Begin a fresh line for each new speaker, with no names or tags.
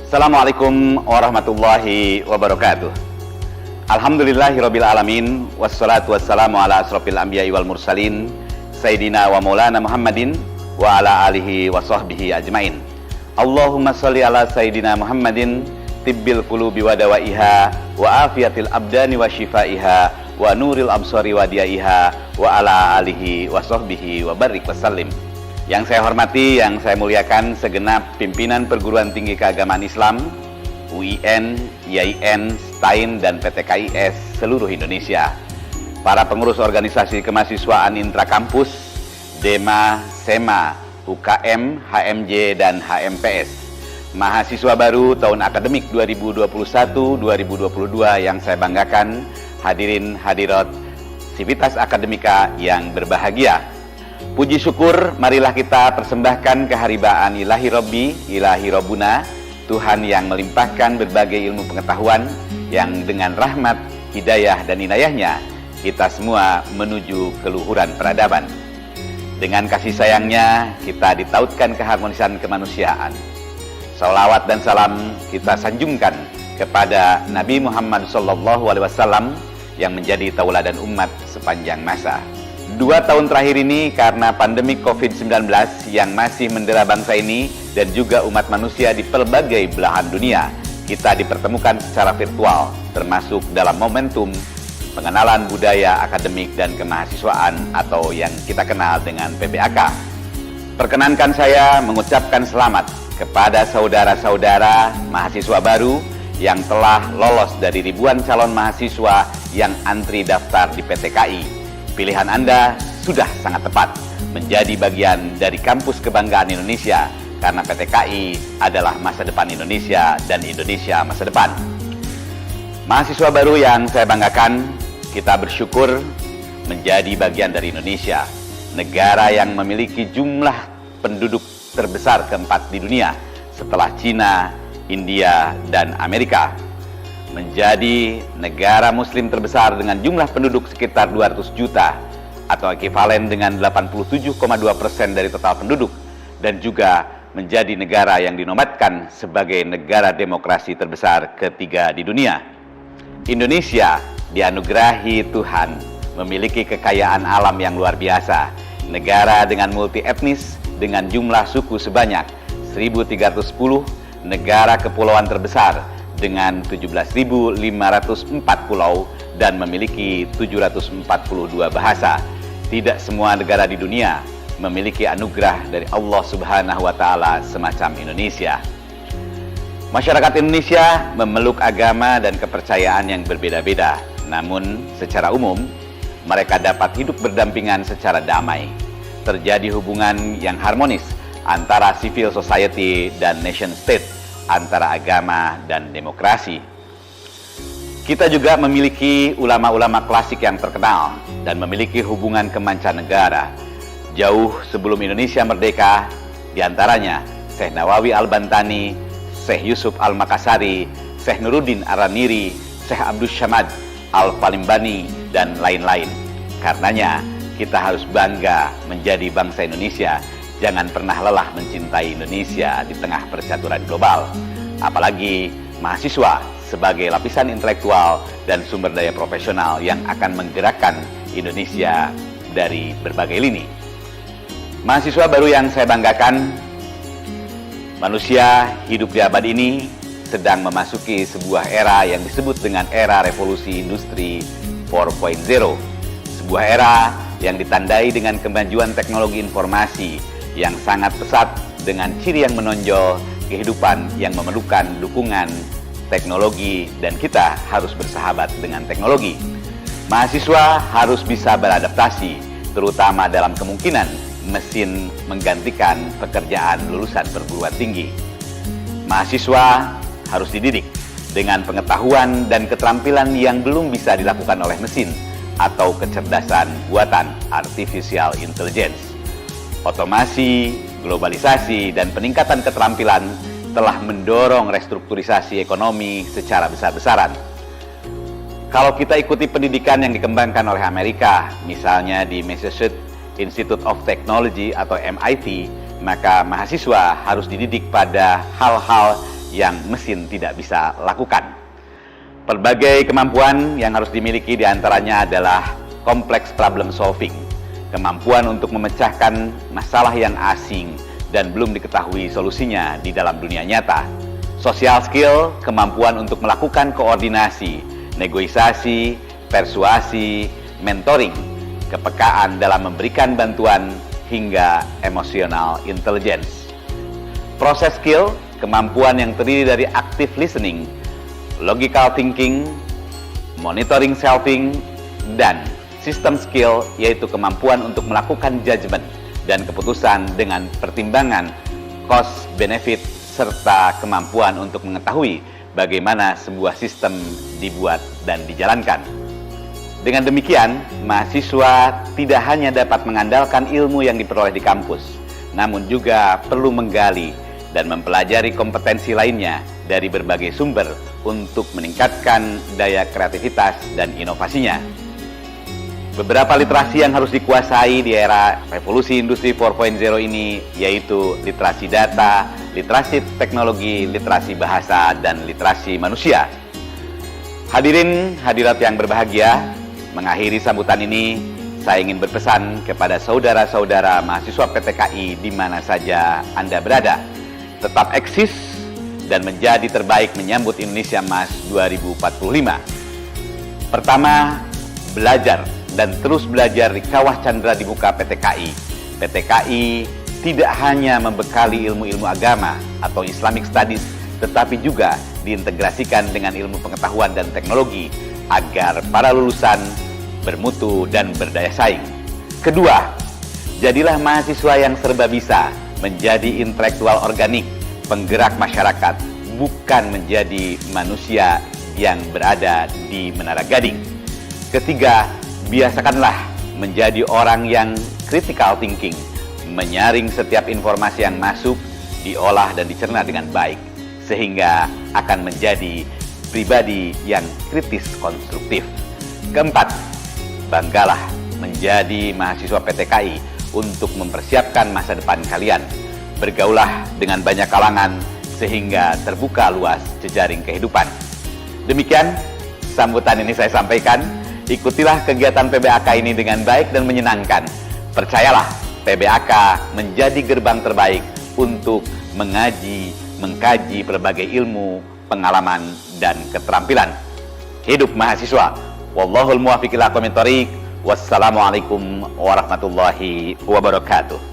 Assalamualaikum warahmatullahi wabarakatuh. Alhamdulillahirabbil alamin, wassalatu wassalamu ala asrofil anbiya'i wal mursalin, Sayyidina wa maulana Muhammadin wa ala alihi wa sahbihi ajmain. Allahumma sholli ala Sayyidina Muhammadin tibbil qulubi wa dawaiha wa afiyatil abdani wa shifaiha wa nuril absari wa diyaiha wa ala alihi wa sahbihi wa barik wa sallim. Yang saya hormati, yang saya muliakan segenap pimpinan perguruan tinggi keagamaan Islam, UIN, IAIN, STAIN, dan PTKIS seluruh Indonesia, para pengurus organisasi kemahasiswaan intrakampus, DEMA, SEMA, UKM, HMJ, dan HMPS, mahasiswa baru tahun akademik 2021-2022 yang saya banggakan, hadirin hadirat Civitas Akademika yang berbahagia. Puji syukur, marilah kita persembahkan keharibaan ilahi Rabbi, ilahi Rabbuna, Tuhan yang melimpahkan berbagai ilmu pengetahuan yang dengan rahmat, hidayah, dan inayahnya kita semua menuju keluhuran peradaban. Dengan kasih sayangnya kita ditautkan keharmonisan kemanusiaan. Salawat dan salam kita sanjungkan kepada Nabi Muhammad SAW yang menjadi tauladan umat sepanjang masa. 2 tahun terakhir ini karena pandemi COVID-19 yang masih mendera bangsa ini dan juga umat manusia di berbagai belahan dunia, kita dipertemukan secara virtual, termasuk dalam momentum pengenalan budaya akademik dan kemahasiswaan atau yang kita kenal dengan PBAK. Perkenankan saya mengucapkan selamat kepada saudara-saudara mahasiswa baru yang telah lolos dari ribuan calon mahasiswa yang antri daftar di PTKI. Pilihan Anda sudah sangat tepat menjadi bagian dari kampus kebanggaan Indonesia karena PTKI adalah masa depan Indonesia dan Indonesia masa depan. Mahasiswa baru yang saya banggakan, kita bersyukur menjadi bagian dari Indonesia, negara yang memiliki jumlah penduduk terbesar keempat di dunia setelah Cina, India, dan Amerika. Menjadi negara muslim terbesar dengan jumlah penduduk sekitar 200 juta atau ekivalen dengan 87,2% dari total penduduk, dan juga menjadi negara yang dinobatkan sebagai negara demokrasi terbesar ketiga di dunia. Indonesia dianugerahi Tuhan memiliki kekayaan alam yang luar biasa, negara dengan multi etnis dengan jumlah suku sebanyak 1.310, negara kepulauan terbesar dengan 17.504 pulau dan memiliki 742 bahasa. Tidak semua negara di dunia memiliki anugerah dari Allah Subhanahu wa Ta'ala semacam Indonesia. Masyarakat Indonesia memeluk agama dan kepercayaan yang berbeda-beda, namun secara umum mereka dapat hidup berdampingan secara damai. Terjadi hubungan yang harmonis antara civil society dan nation state, antara agama dan demokrasi. Kita juga memiliki ulama-ulama klasik yang terkenal dan memiliki hubungan kemancanegara. Jauh sebelum Indonesia merdeka, diantaranya Syekh Nawawi Al-Bantani, Syekh Yusuf Al-Makassari, Syekh Nuruddin Ar-Raniri, Syekh Abdus Syamad Al-Falimbani, dan lain-lain. Karenanya, kita harus bangga menjadi bangsa Indonesia. Jangan pernah lelah mencintai Indonesia di tengah percaturan global. Apalagi mahasiswa sebagai lapisan intelektual dan sumber daya profesional yang akan menggerakkan Indonesia dari berbagai lini. Mahasiswa baru yang saya banggakan, manusia hidup di abad ini sedang memasuki sebuah era yang disebut dengan era revolusi industri 4.0. Sebuah era yang ditandai dengan kemajuan teknologi informasi yang sangat pesat dengan ciri yang menonjol, kehidupan yang memerlukan dukungan teknologi, dan kita harus bersahabat dengan teknologi. Mahasiswa harus bisa beradaptasi, terutama dalam kemungkinan mesin menggantikan pekerjaan lulusan perguruan tinggi. Mahasiswa harus dididik dengan pengetahuan dan keterampilan yang belum bisa dilakukan oleh mesin atau kecerdasan buatan artificial intelligence. Otomasi, globalisasi, dan peningkatan keterampilan telah mendorong restrukturisasi ekonomi secara besar-besaran. Kalau kita ikuti pendidikan yang dikembangkan oleh Amerika, misalnya di Massachusetts Institute of Technology atau MIT, maka mahasiswa harus dididik pada hal-hal yang mesin tidak bisa lakukan. Berbagai kemampuan yang harus dimiliki diantaranya adalah complex problem solving, kemampuan untuk memecahkan masalah yang asing dan belum diketahui solusinya di dalam dunia nyata. Social skill, kemampuan untuk melakukan koordinasi, negosiasi, persuasi, mentoring, kepekaan dalam memberikan bantuan, hingga emotional intelligence. Process skill, kemampuan yang terdiri dari active listening, logical thinking, monitoring selfing, dan system skill, yaitu kemampuan untuk melakukan judgment dan keputusan dengan pertimbangan cost benefit serta kemampuan untuk mengetahui bagaimana sebuah sistem dibuat dan dijalankan. Dengan demikian, mahasiswa tidak hanya dapat mengandalkan ilmu yang diperoleh di kampus, namun juga perlu menggali dan mempelajari kompetensi lainnya dari berbagai sumber untuk meningkatkan daya kreativitas dan inovasinya. Beberapa literasi yang harus dikuasai di era revolusi industri 4.0 ini yaitu literasi data, literasi teknologi, literasi bahasa, dan literasi manusia. Hadirin hadirat yang berbahagia, mengakhiri sambutan ini, saya ingin berpesan kepada saudara-saudara mahasiswa PTKI di mana saja Anda berada. Tetap eksis dan menjadi terbaik menyambut Indonesia Emas 2045. Pertama, belajar dan terus belajar di Kawah Chandra di Muka PTKI. PTKI tidak hanya membekali ilmu-ilmu agama atau Islamic Studies, tetapi juga diintegrasikan dengan ilmu pengetahuan dan teknologi agar para lulusan bermutu dan berdaya saing. Kedua, jadilah mahasiswa yang serba bisa, menjadi intelektual organik, penggerak masyarakat, bukan menjadi manusia yang berada di Menara Gading. Ketiga, biasakanlah menjadi orang yang critical thinking, menyaring setiap informasi yang masuk, diolah dan dicerna dengan baik, sehingga akan menjadi pribadi yang kritis konstruktif. Keempat, banggalah menjadi mahasiswa PTKI untuk mempersiapkan masa depan kalian. Bergaulah dengan banyak kalangan sehingga terbuka luas jejaring kehidupan. Demikian sambutan ini saya sampaikan. Ikutilah kegiatan PBAK ini dengan baik dan menyenangkan. Percayalah, PBAK menjadi gerbang terbaik untuk mengaji, mengkaji berbagai ilmu, pengalaman, dan keterampilan. Hidup mahasiswa. Wallahul muwaffiq ila aqwamit thoriq. Wassalamualaikum warahmatullahi wabarakatuh.